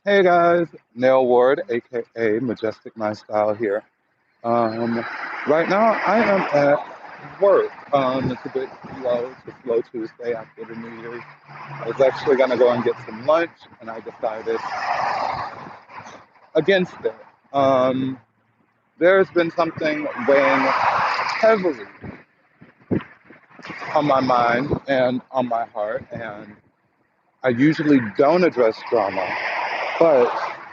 Hey guys, NailWard, aka Majestic My Style here. Um, right now I am at work. It's a bit slow. It's a slow Tuesday after the New Year's. I was actually gonna go and get some lunch, and I decided against it. Um, there's been something weighing heavily on my mind and on my heart, and I usually don't address drama, but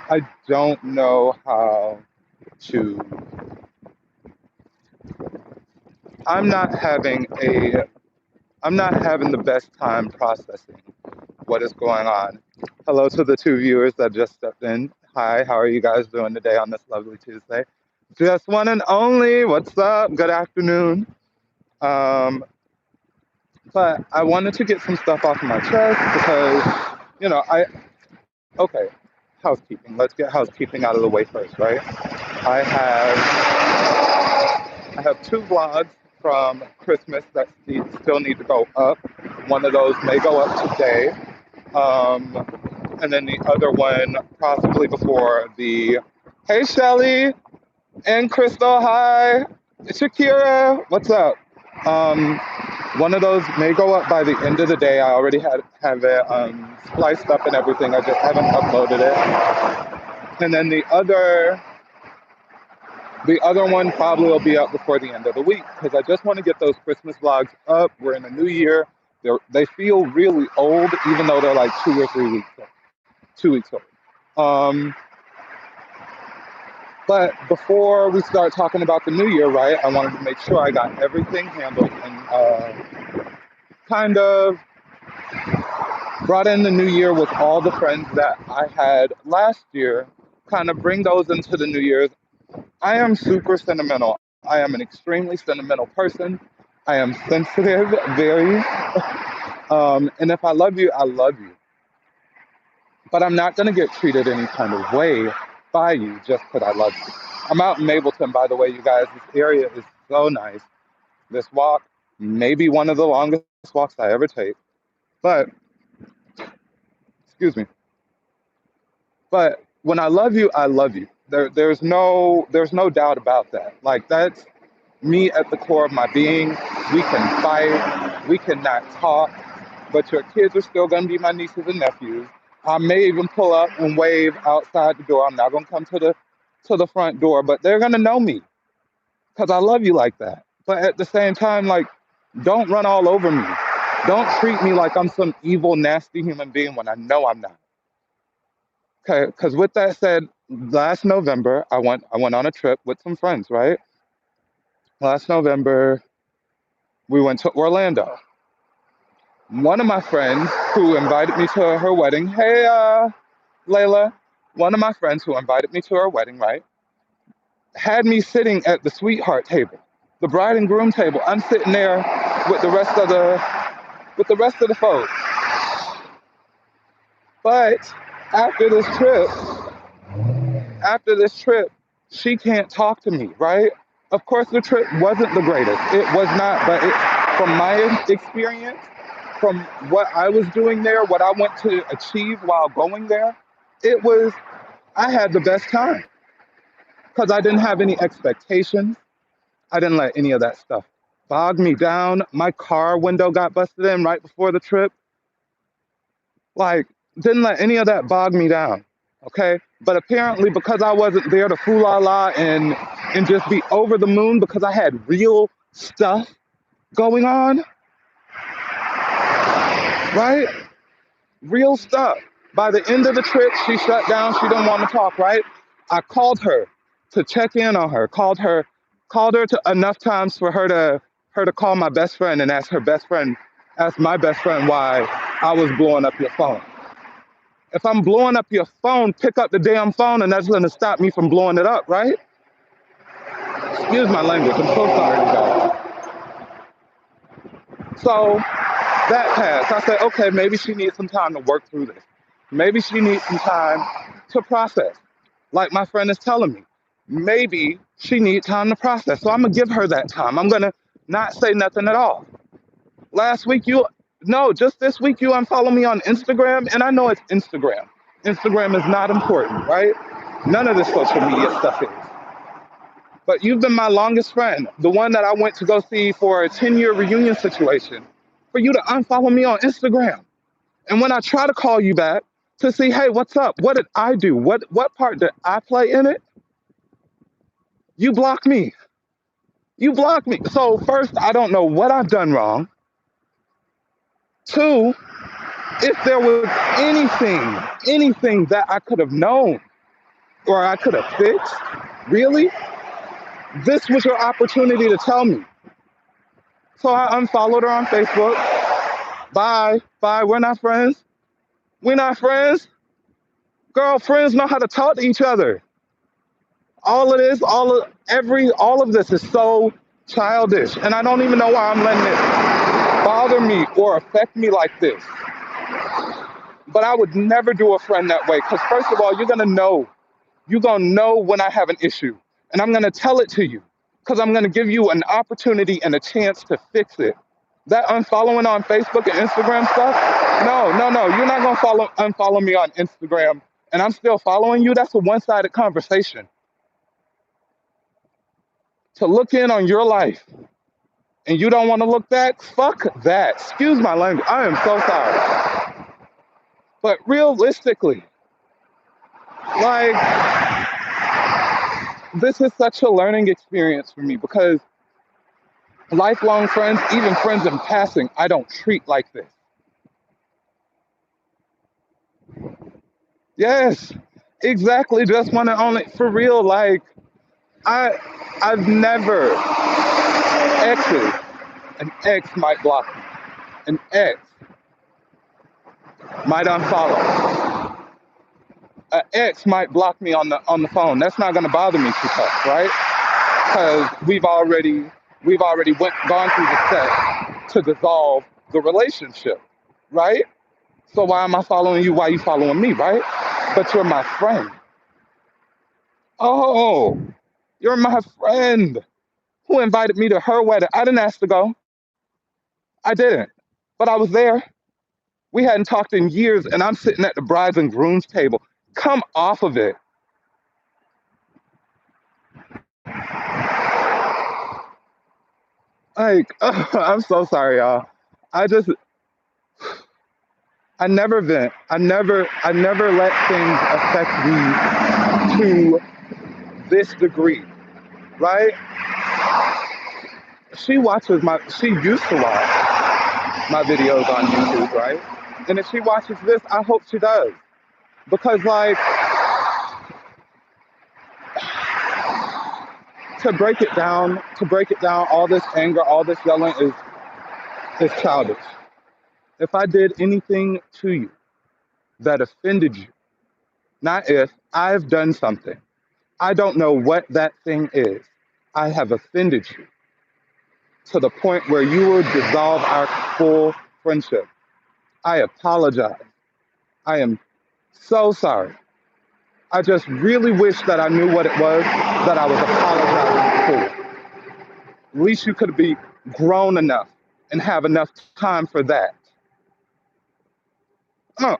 I don't know how to. I'm not having a I'm not having the best time processing what is going on. Hello to the two viewers that just stepped in. Hi, how are you guys doing today on this lovely Tuesday? Just one and only. What's up? Good afternoon. Um, but I wanted to get some stuff off my chest because, okay, housekeeping. Let's get housekeeping out of the way first, right? I have two vlogs from Christmas that still need to go up. One of those may go up today. Um, and then the other one possibly before the. Hey, Shelly and Crystal. Hi, Shakira. What's up? Um, one of those may go up by the end of the day. I already have it spliced up and everything. I just haven't uploaded it. And then the other one probably will be up before the end of the week because I just want to get those Christmas vlogs up. We're in a new year. They feel really old, even though they're like 2 or 3 weeks old. 2 weeks old. Um, but before we start talking about the new year, right, I wanted to make sure I got everything handled and kind of brought in the new year with all the friends that I had last year, kind of bring those into the new year's. I am super sentimental. I am an extremely sentimental person. I am sensitive, very. And if I love you, I love you. But I'm not going to get treated any kind of way by you just because I love you. I'm out in Mableton, by the way, you guys. This area is so nice. This walk may be one of the longest walks I ever take. But, excuse me. But when I love you, I love you. There's no doubt about that. Like that's me at the core of my being. We can fight. We cannot talk. But your kids are still going to be my nieces and nephews. I may even pull up and wave outside the door. I'm not going to come to the front door, but they're going to know me because I love you like that. But at the same time, like, don't run all over me. Don't treat me like I'm some evil, nasty human being when I know I'm not. Okay, because with that said, last November I went on a trip with some friends. Right, last November we went to Orlando. One of my friends who invited me to her wedding. Hey, Layla. One of my friends who invited me to her wedding, right, had me sitting at the sweetheart table, the bride and groom table. I'm sitting there with the rest of the folks. But after this trip, after this trip, she can't talk to me, right? Of course, the trip wasn't the greatest. It was not, but from my experience, from what I was doing there, what I went to achieve while going there, it was, I had the best time because I didn't have any expectations. I didn't let any of that stuff bog me down. My car window got busted in right before the trip. Like, didn't let any of that bog me down. Okay. But apparently, because I wasn't there to fool la la and just be over the moon because I had real stuff going on, right? Real stuff. By the end of the trip, she shut down. She didn't want to talk, right? I called her to check in on her. Called her to enough times for her to call my best friend and ask my best friend why I was blowing up your phone. If I'm blowing up your phone, pick up the damn phone, and that's going to stop me from blowing it up, right? Excuse my language. I'm so sorry, you guys. So that passed. I said, okay, maybe she needs some time to work through this. Maybe she needs some time to process. Like my friend is telling me, maybe she needs time to process. So I'm gonna give her that time. I'm gonna not say nothing at all. Last week no, just this week you unfollow me on Instagram, and I know it's Instagram. Instagram is not important, right? None of this social media stuff is. But you've been my longest friend, the one that I went to go see for a 10-year reunion situation, for you to unfollow me on Instagram. And when I try to call you back to see, hey, what's up? What did I do? What part did I play in it? You block me. You block me. So first, I don't know what I've done wrong. Two, if there was anything that I could have known or I could have fixed, really, this was your opportunity to tell me. So I unfollowed her on Facebook. Bye. Bye. We're not friends. We're not friends. Girl, friends know how to talk to each other. All of this, all of this is so childish. And I don't even know why I'm letting it bother me or affect me like this. But I would never do a friend that way. Because first of all, you're gonna know. You're gonna know when I have an issue. And I'm gonna tell it to you. Because I'm gonna give you an opportunity and a chance to fix it. That unfollowing on Facebook and Instagram stuff, no. You're not gonna unfollow me on Instagram and I'm still following you. That's a one-sided conversation. To look in on your life and you don't want to look back, fuck that. Excuse my language. I am so sorry. But realistically, like, this is such a learning experience for me because lifelong friends, even friends in passing, I don't treat like this. Yes, exactly. Just one and only. For real, like, I've never, exes, an ex might block me. An ex might unfollow. An ex might block me on the phone. That's not gonna bother me too much, right? Because we've already gone through the steps to dissolve the relationship, right? So why am I following you? Why are you following me, right? But you're my friend. Oh, you're my friend who invited me to her wedding. I didn't ask to go. I didn't. But I was there. We hadn't talked in years, and I'm sitting at the brides and grooms table. Come off of it. Like, I'm so sorry, y'all. I just, I never vent. I never let things affect me to this degree, right? She used to watch my videos on YouTube, right? And if she watches this, I hope she does. Because, like, to break it down, all this anger, all this yelling is childish. If I did anything to you that offended you, not if, I've done something. I don't know what that thing is. I have offended you to the point where you will dissolve our full friendship. I apologize. I am so sorry. I just really wish that I knew what it was that I was apologizing for. At least you could be grown enough and have enough time for that. Oh,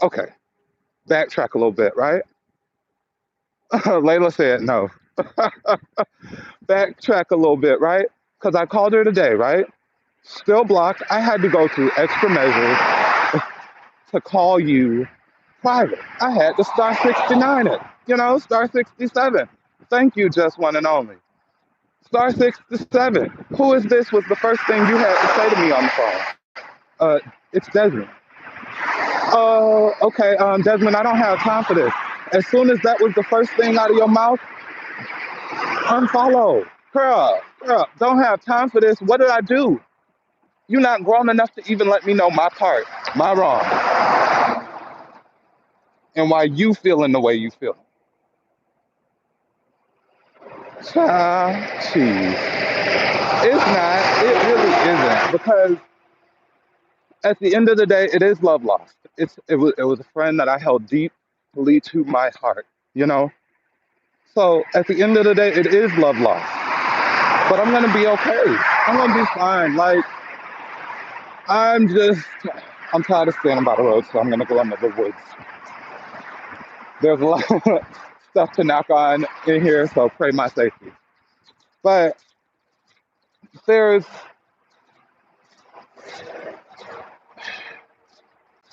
okay. Backtrack a little bit, right? Layla said no. Backtrack a little bit, right? Because I called her today, right? Still blocked. I had to go through extra measures to call you private. I had to star 69 it, star 67. Thank you, just one and only. Star 67. Who is this? Was the first thing you had to say to me on the phone. It's Desmond. Oh, okay, Desmond, I don't have time for this. As soon as that was the first thing out of your mouth, unfollow. Girl, don't have time for this. What did I do? You're not grown enough to even let me know my part, my wrong, and why you feeling the way you feel. Child, cheese. It's not. It really isn't. Because at the end of the day, it is love lost. It was a friend that I held deeply to my heart, you know? So at the end of the day, it is love lost. But I'm gonna be okay. I'm gonna be fine. Like, I'm tired of standing by the road, so I'm gonna go into the woods. There's a lot of stuff to knock on in here, so pray my safety. But there's,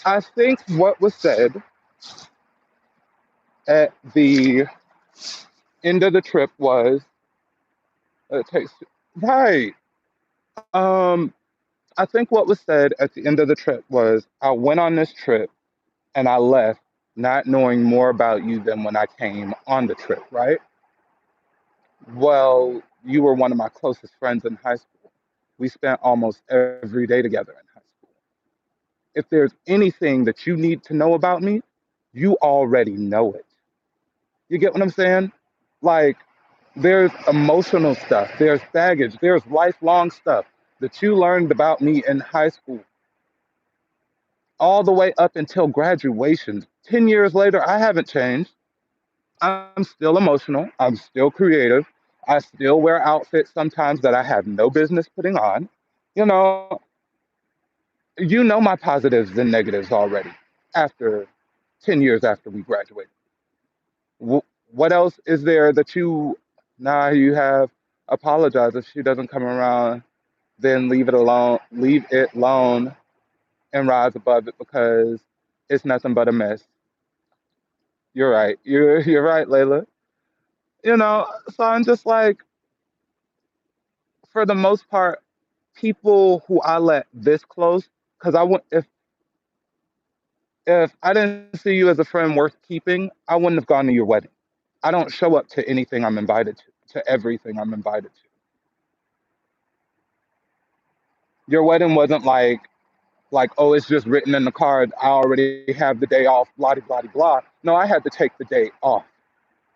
I think what was said at the end of the trip was, it takes, right. Um, I think what was said at the end of the trip was, I went on this trip and I left not knowing more about you than when I came on the trip, right? Well, you were one of my closest friends in high school. We spent almost every day together in high school. If there's anything that you need to know about me, you already know it. You get what I'm saying? Like, there's emotional stuff, there's baggage, there's lifelong stuff that you learned about me in high school, all the way up until graduation. 10 years later, I haven't changed. I'm still emotional. I'm still creative. I still wear outfits sometimes that I have no business putting on. You know, you know my positives and negatives already after 10 years after we graduated. What else is there that you have apologize if she doesn't come around, then leave it alone and rise above it because it's nothing but a mess. You're right. You're right, Layla. So I'm just like, for the most part, people who I let this close, because I would if I didn't see you as a friend worth keeping, I wouldn't have gone to your wedding. I don't show up to anything I'm invited to everything I'm invited to. Your wedding wasn't like, oh, it's just written in the card. I already have the day off, blah blah blah blah. No, I had to take the day off.